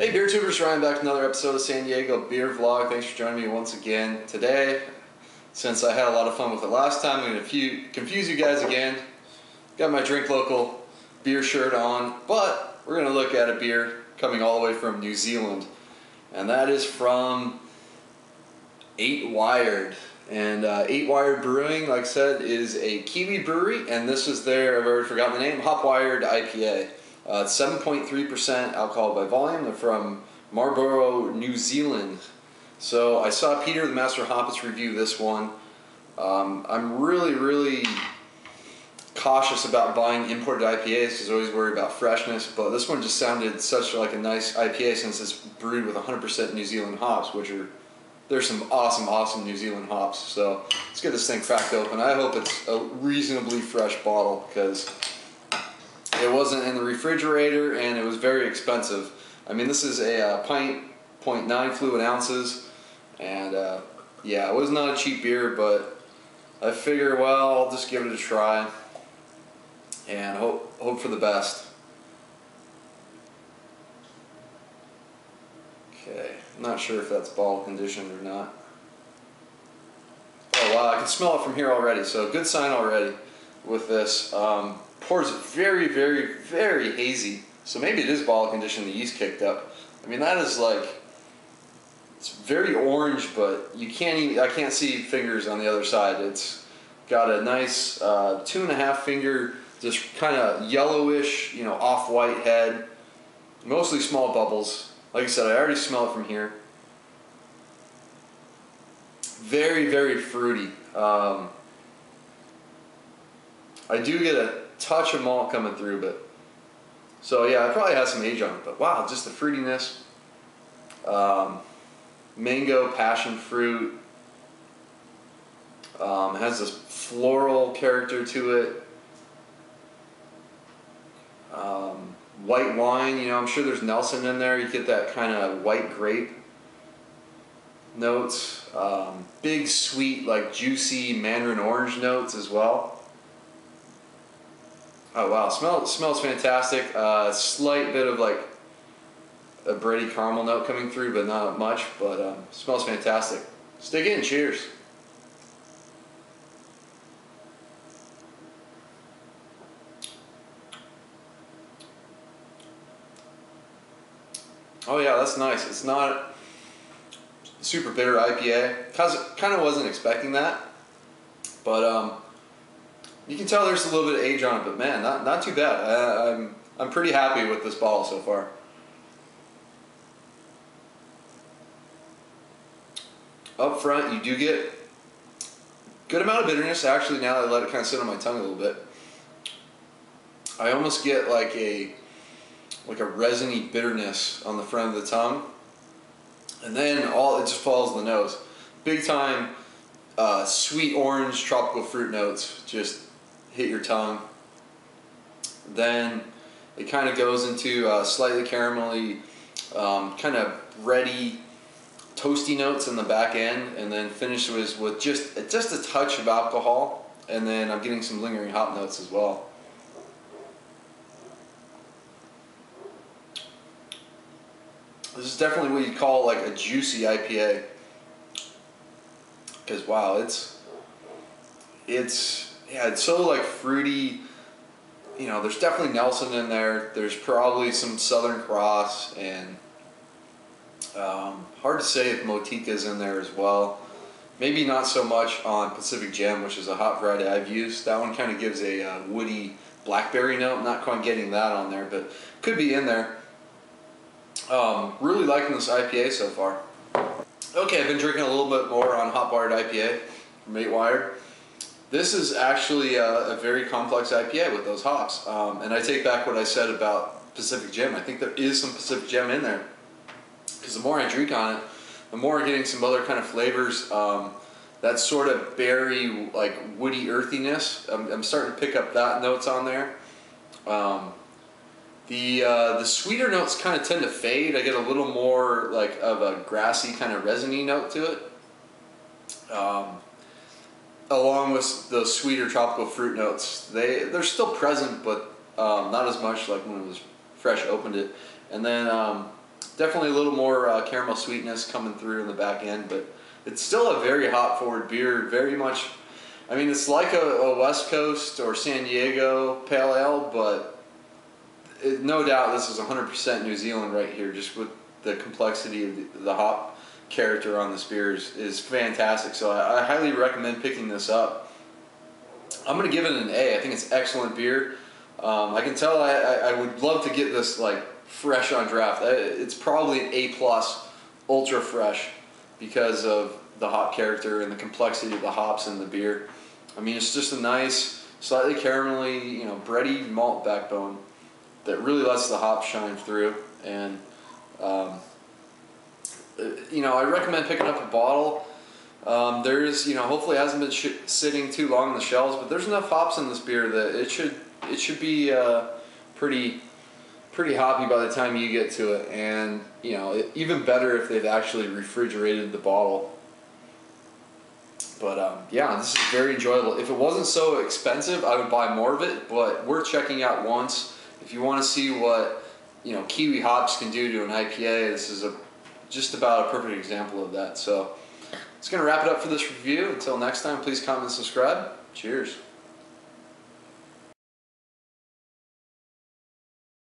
Hey beer tubers, Ryan back with another episode of San Diego Beer Vlog. Thanks for joining me once again today. Since I had a lot of fun with it last time, I'm going to confuse you guys again. Got my Drink Local beer shirt on, but we're going to look at a beer coming all the way from New Zealand. And that is from 8 Wired. And 8 Wired Brewing, like I said, is a Kiwi brewery, and this is their, I've already forgotten the name, Hopwired IPA. It's 7.3% alcohol by volume. They're from Marlborough, New Zealand. So I saw Peter, the Master Hoppist, review this one. I'm really cautious about buying imported IPAs because I always worry about freshness, but this one just sounded such like a nice IPA since it's brewed with 100% New Zealand hops, which are, there's some awesome New Zealand hops. So let's get this thing cracked open. I hope it's a reasonably fresh bottle because it wasn't in the refrigerator and it was very expensive. I mean, this is a pint, 0.9 fluid ounces, and yeah, it was not a cheap beer, but I figured, well, I'll just give it a try and hope for the best. Okay, I'm not sure if that's bottle conditioned or not. Oh wow, I can smell it from here already, so good sign already with this. Pours very hazy, so maybe it is bottle conditioned, the yeast kicked up. I mean, that is like, it's very orange, but you can't even, I can't see fingers on the other side. It's got a nice 2.5 finger, just kind of yellowish, you know, off-white head, mostly small bubbles. Like I said, I already smell it from here. Very fruity. I do get a touch of malt coming through, but so yeah, it probably has some age on it, but wow, just the fruitiness. Mango, passion fruit. It has this floral character to it. White wine, you know, I'm sure there's Nelson in there. You get that kind of white grape notes. Big sweet, like juicy mandarin orange notes as well. Oh wow, smells fantastic. Slight bit of like a bready caramel note coming through, but not much, but smells fantastic. Stick in, cheers. Oh yeah, that's nice. It's not super bitter IPA. Kind of wasn't expecting that, but you can tell there's a little bit of age on it, but man, not too bad. I'm pretty happy with this bottle so far. Up front, you do get a good amount of bitterness. Actually, now that I let it kind of sit on my tongue a little bit, I almost get like a resiny bitterness on the front of the tongue, and then it just falls in the nose. Big time sweet orange tropical fruit notes just hit your tongue. Then it kind of goes into slightly caramelly, kind of bready, toasty notes in the back end, and then finishes with just a touch of alcohol, and then I'm getting some lingering hop notes as well. This is definitely what you'd call like a juicy IPA, because wow, it's so like fruity. You know, there's definitely Nelson in there. There's probably some Southern Cross, and hard to say if Motica's in there as well. Maybe not so much on Pacific Gem, which is a hop variety I've used. That one kind of gives a woody blackberry note. I'm not quite getting that on there, but could be in there. Really liking this IPA so far. Okay, I've been drinking a little bit more on Hopwired IPA from 8 Wired. This is actually a very complex IPA with those hops. And I take back what I said about Pacific Gem. I think there is some Pacific Gem in there, because the more I drink on it, the more I'm getting some other kind of flavors. That sort of berry, like woody earthiness. I'm starting to pick up that notes on there. The sweeter notes kind of tend to fade. I get a little more like of a grassy kind of resiny note to it, along with the sweeter tropical fruit notes. They're still present, but not as much like when it was fresh opened it. And then definitely a little more caramel sweetness coming through in the back end, but it's still a very hop forward beer. Very much, I mean, it's like a West Coast or San Diego pale ale, but no doubt this is 100% New Zealand right here, just with the complexity of the hop character on this beer is fantastic. So I highly recommend picking this up. I'm going to give it an A. I think it's excellent beer. I can tell I would love to get this like fresh on draft. It's probably an A+, ultra fresh, because of the hop character and the complexity of the hops in the beer. I mean, it's just a nice, slightly caramelly, you know, bready malt backbone that really lets the hops shine through. And you know, I recommend picking up a bottle. There's, you know, hopefully it hasn't been sitting too long on the shelves, but there's enough hops in this beer that it should be pretty hoppy by the time you get to it. And you know, even better if they've actually refrigerated the bottle. But yeah, this is very enjoyable. If it wasn't so expensive, I would buy more of it, but worth checking out once. If you want to see what, you know, kiwi hops can do to an IPA, this is just about a perfect example of that. So it's going to wrap it up for this review. Until next time, please comment and subscribe. Cheers.